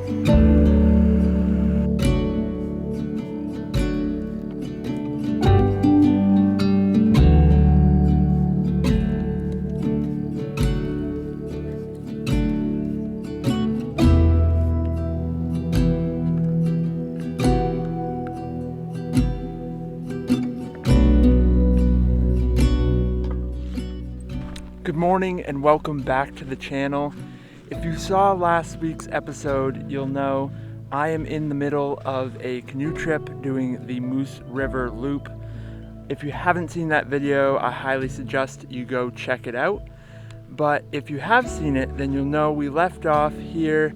Good morning and welcome back to the channel. If you saw last week's episode, you'll know I am in the middle of a canoe trip doing the Moose River Loop. If you haven't seen that video, I highly suggest you go check it out. But if you have seen it, then you'll know we left off here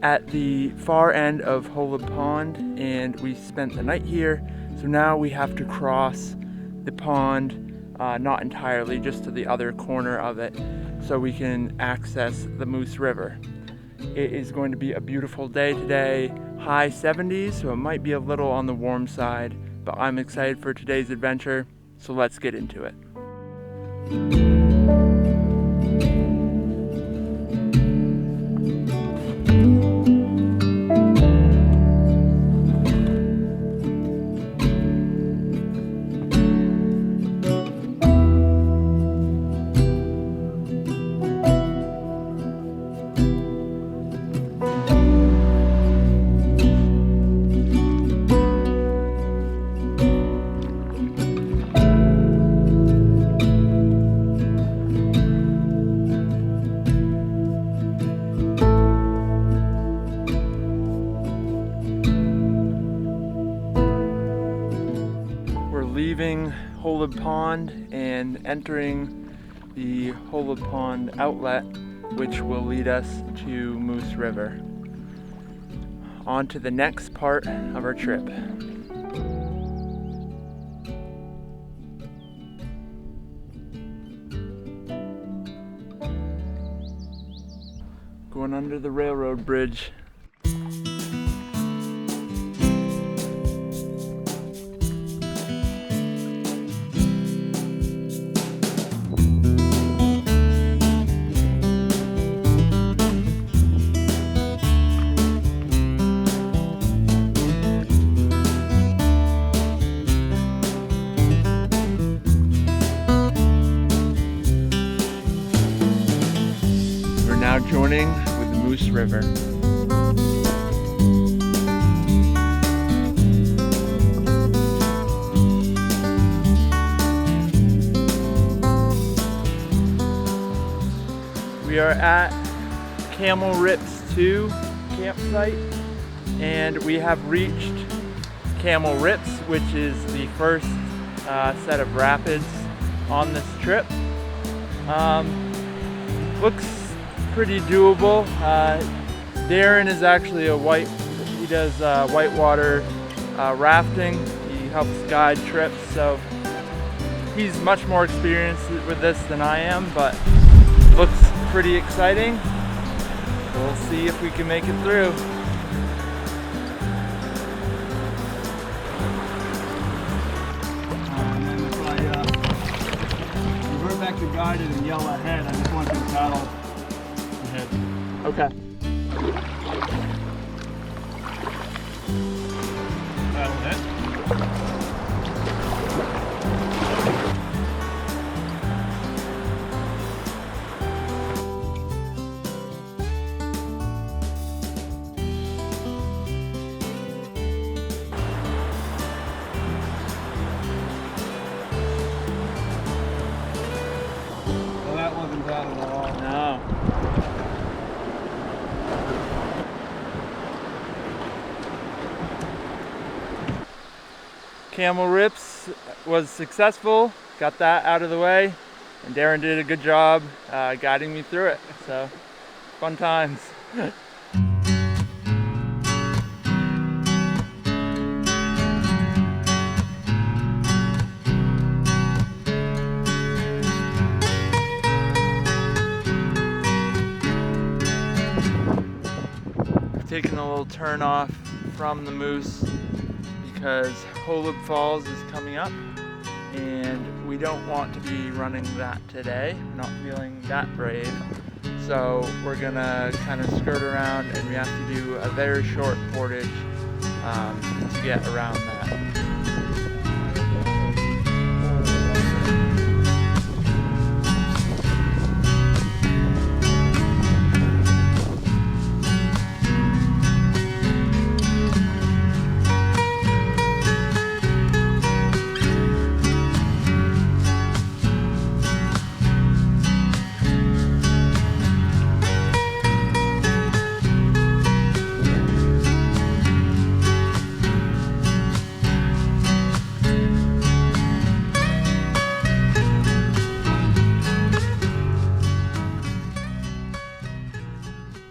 at the far end of Holub Pond and we spent the night here. So now we have to cross the pond, not entirely, just to the other corner of it, so we can access the Moose River. It is going to be a beautiful day today, high 70s, so it might be a little on the warm side, but I'm excited for today's adventure, so let's get into it. Leaving Holub Pond and entering the Holub Pond outlet, which will lead us to Moose River. On to the next part of our trip. Going under the railroad bridge. Now joining with the Moose River. We are at Camel Rips 2 campsite and we have reached Camel Rips, which is the first set of rapids on this trip. Looks pretty doable. Darren is actually he does whitewater rafting. He helps guide trips, so he's much more experienced with this than I am, but looks pretty exciting. We'll see if we can make it through. And then if I revert back to guided and yell ahead, I just want to paddle ahead. Okay. Paddle ahead. Well, that wasn't bad at all. No. Camel Rips was successful, got that out of the way, and Darren did a good job guiding me through it, so fun times. Taking a little turn off from the Moose because Holub Falls is coming up and we don't want to be running that today. We're not feeling that brave. So we're gonna kind of skirt around, and we have to do a very short portage to get around that.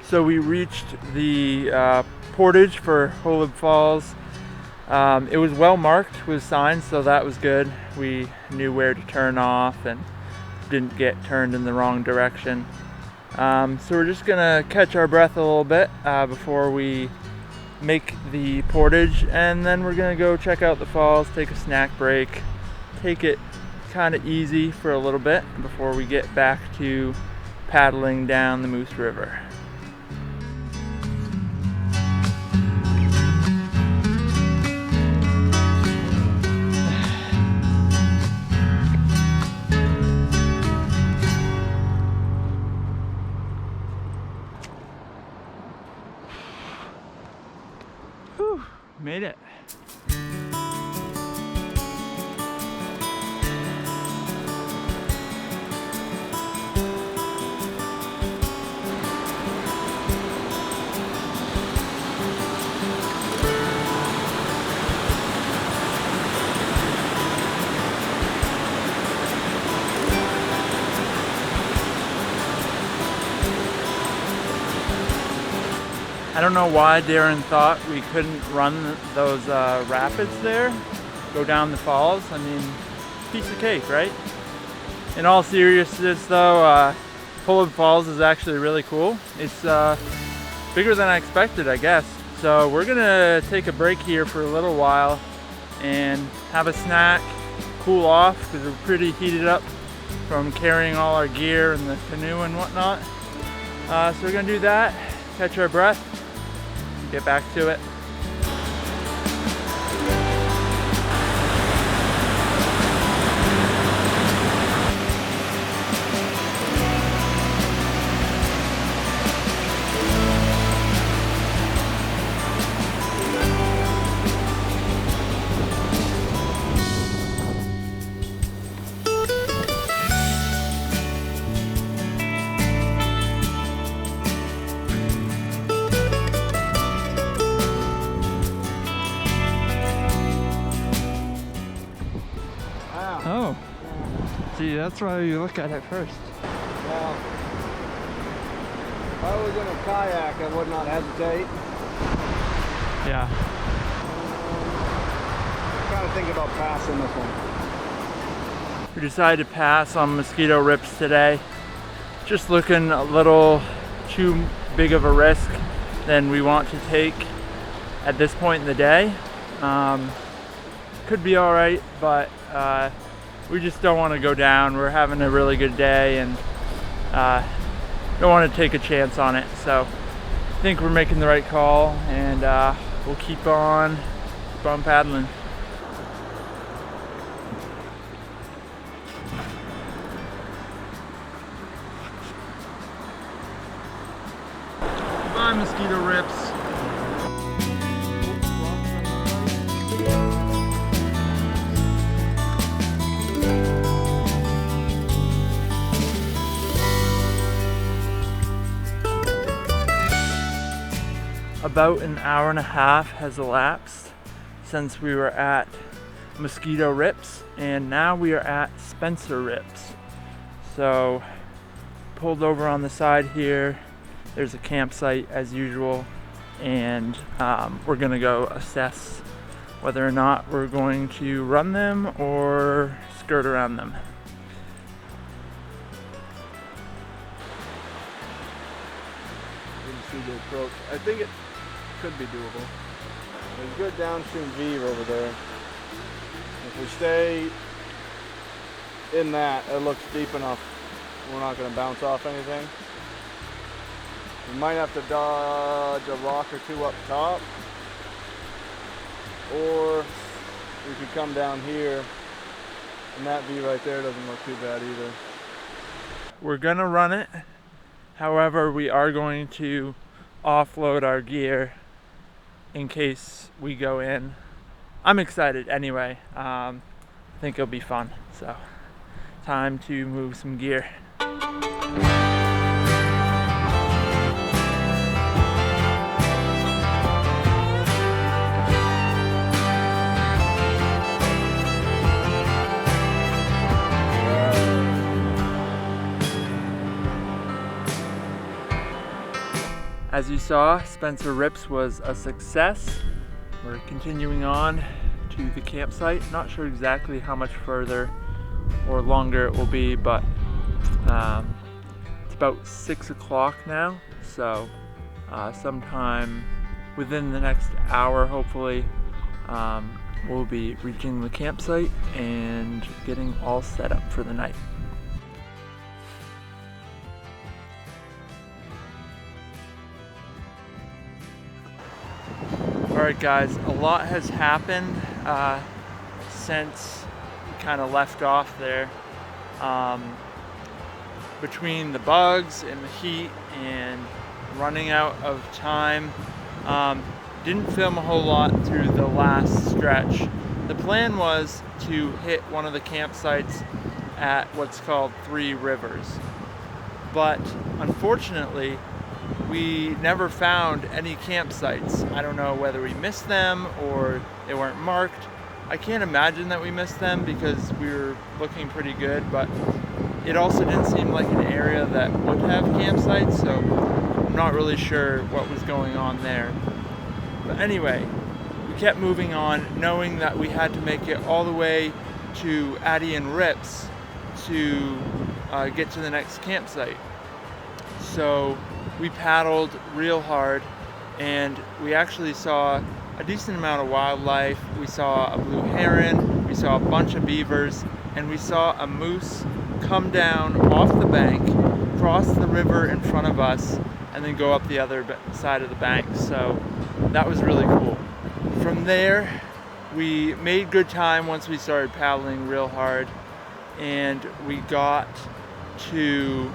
So we reached the portage for Holub Falls. It was well marked with signs, so that was good. We knew where to turn off and didn't get turned in the wrong direction. So we're just gonna catch our breath a little bit before we make the portage, and then we're gonna go check out the falls, take a snack break, take it kind of easy for a little bit before we get back to paddling down the Moose River. Whew, made it. I don't know why Darren thought we couldn't run those rapids there, go down the falls. I mean, piece of cake, right? In all seriousness though, Holub Falls is actually really cool. It's bigger than I expected, I guess. So we're gonna take a break here for a little while and have a snack, cool off, because we're pretty heated up from carrying all our gear and the canoe and whatnot. So we're gonna do that, catch our breath, get back to it. Oh, see, that's why you look at it first. Well, if I was in a kayak, I would not hesitate. Yeah. I'm kind of thinking about passing this one. We decided to pass on Mosquito Rips today. Just looking a little too big of a risk than we want to take at this point in the day. Could be all right, but we just don't want to go down. We're having a really good day and don't want to take a chance on it. So I think we're making the right call, and we'll keep on paddling. Bye, Mosquito Rips. About an hour and a half has elapsed since we were at Mosquito Rips, and now we are at Spencer Rips. So pulled over on the side here. There's a campsite as usual, and we're gonna go assess whether or not we're going to run them or skirt around them. You can see the approach. I think it could be doable. There's a good downstream V over there. If we stay in that, it looks deep enough. We're not going to bounce off anything. We might have to dodge a rock or two up top, or we could come down here, and that view right there doesn't look too bad either. We're gonna run it. However, we are going to offload our gear in case we go in. I'm excited anyway. I think it'll be fun. So, time to move some gear. As you saw, Spencer Rips was a success. We're continuing on to the campsite. Not sure exactly how much further or longer it will be, but it's about 6 o'clock now. So sometime within the next hour, hopefully, we'll be reaching the campsite and getting all set up for the night. Alright guys, a lot has happened since we kind of left off there. Between the bugs and the heat and running out of time, didn't film a whole lot through the last stretch. The plan was to hit one of the campsites at what's called 3 Rivers, but unfortunately we never found any campsites. I don't know whether we missed them or they weren't marked. I can't imagine that we missed them because we were looking pretty good, but it also didn't seem like an area that would have campsites, so I'm not really sure what was going on there. But anyway, we kept moving on, knowing that we had to make it all the way to Addy and Rips to get to the next campsite. So we paddled real hard, and we actually saw a decent amount of wildlife. We saw a blue heron, we saw a bunch of beavers, and we saw a moose come down off the bank, cross the river in front of us, and then go up the other side of the bank. So that was really cool. From there, we made good time once we started paddling real hard, and we got to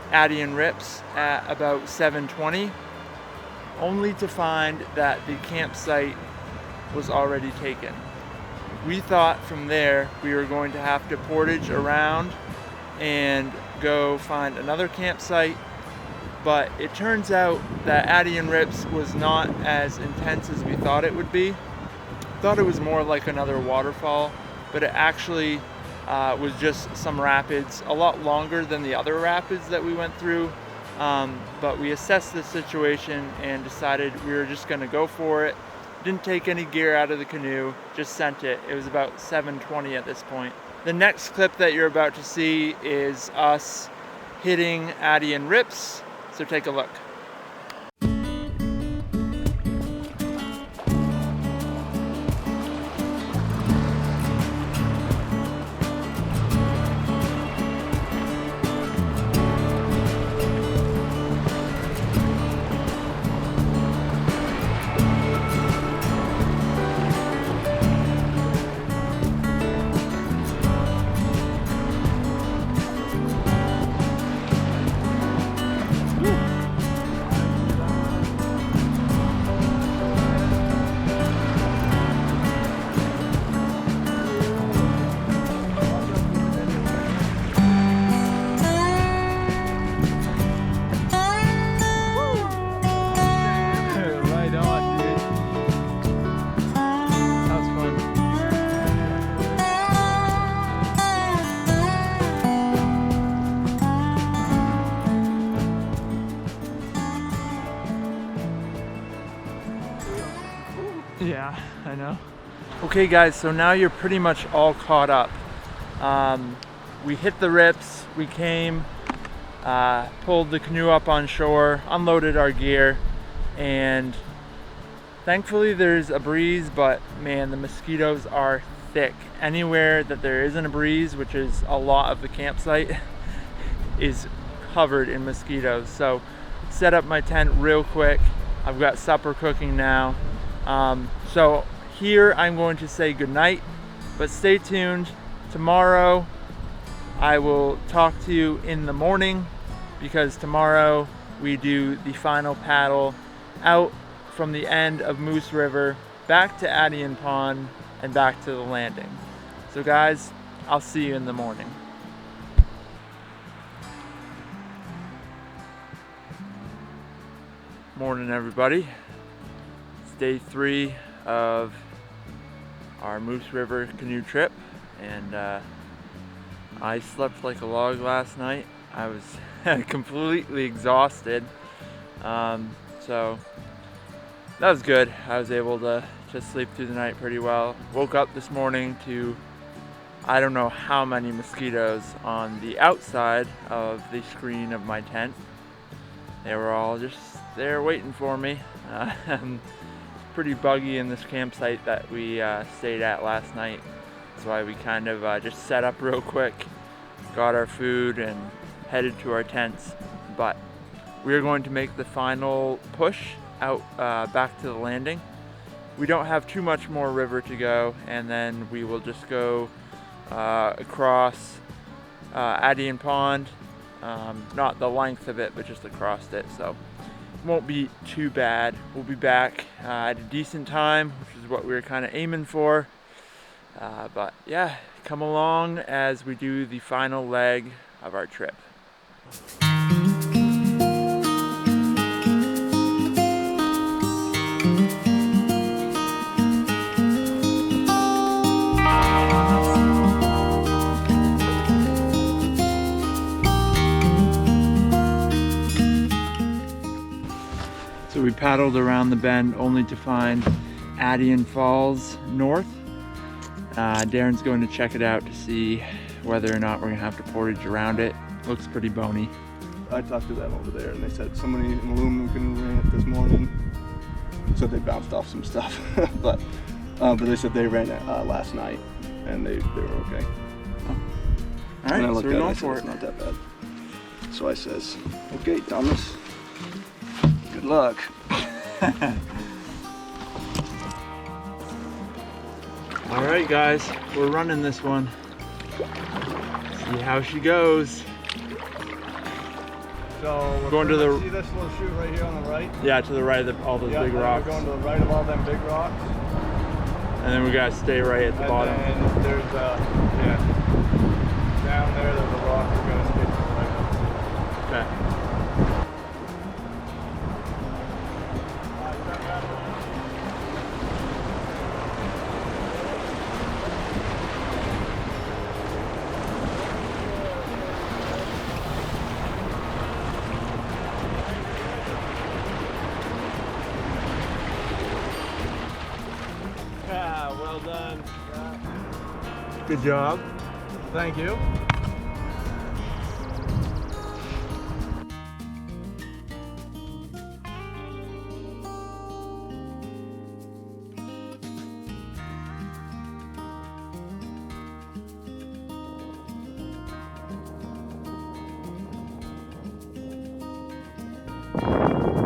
Addy and Rips at about 7:20, only to find that the campsite was already taken. We thought from there we were going to have to portage around and go find another campsite, but it turns out that Addy and Rips was not as intense as we thought it would be. Thought it was more like another waterfall, but it actually was just some rapids, a lot longer than the other rapids that we went through. But we assessed the situation and decided we were just going to go for it. Didn't take any gear out of the canoe, just sent it. It was about 7:20 at this point. The next clip that you're about to see is us hitting Addy and Rips, so take a look. Yeah, I know. Okay guys, so now you're pretty much all caught up. We hit the Rips, we came, pulled the canoe up on shore, unloaded our gear, and thankfully there's a breeze, but man, the mosquitoes are thick. Anywhere that there isn't a breeze, which is a lot of the campsite, is covered in mosquitoes. So set up my tent real quick. I've got supper cooking now. So here I'm going to say goodnight, but stay tuned. Tomorrow I will talk to you in the morning, because tomorrow we do the final paddle out from the end of Moose River back to Adian Pond and back to the landing. So guys, I'll see you in the morning. Morning everybody. It's day 3 of our Moose River canoe trip, and I slept like a log last night. I was completely exhausted, so that was good. I was able to just sleep through the night pretty well. Woke up this morning to I don't know how many mosquitoes on the outside of the screen of my tent. They were all just there waiting for me. Pretty buggy in this campsite that we stayed at last night. That's why we kind of just set up real quick, got our food, and headed to our tents. But we're going to make the final push out back to the landing. We don't have too much more river to go, and then we will just go across Adian Pond. Not the length of it, but just across it, so it won't be too bad. We'll be back at a decent time, which is what we were kind of aiming for. But yeah, come along as we do the final leg of our trip. So we paddled around the bend only to find Adian Falls North. Darren's going to check it out to see whether or not we're gonna have to portage around it. Looks pretty bony. I talked to them over there, and they said somebody in aluminum canoe ran it this morning. Said they bounced off some stuff, but they said they ran it last night, and they were okay. Oh. All right, so we're going for it. It's not that bad. So I says, okay, Thomas, good luck. All right, guys, we're running this one. See how she goes. So we're going to the. See this little chute right here on the right? Yeah, to the right of all those big rocks. We're going to the right of all them big rocks. And then we gotta stay right at the bottom. And there's down there there's a rock we're gonna skate to the right of. Okay. Well done. Good job. Thank you.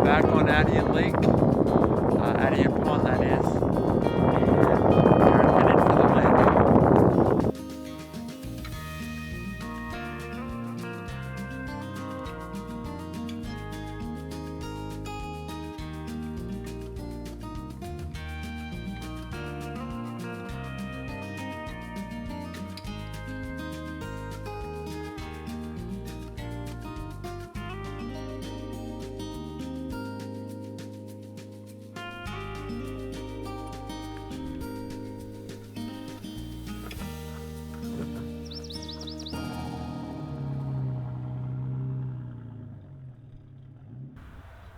Back on Adian Lake, Adian Pond that is. We're headed for the landing.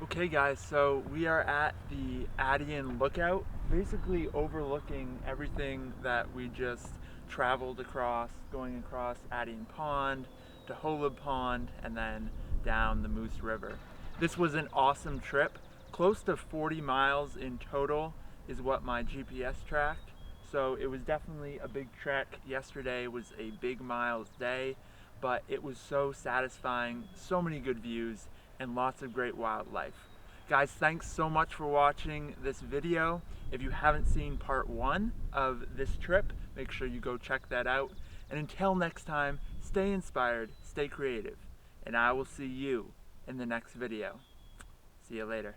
Okay guys, so we are at the Adian Lookout, basically overlooking everything that we just traveled across, going across Adian Pond to Holub Pond and then down the Moose River. This was an awesome trip. Close to 40 miles in total is what my GPS tracked. So it was definitely a big trek. Yesterday was a big miles day, but it was so satisfying, so many good views, and lots of great wildlife. Guys, thanks so much for watching this video. If you haven't seen part 1 of this trip, make sure you go check that out. And until next time, stay inspired, stay creative, and I will see you in the next video. See you later.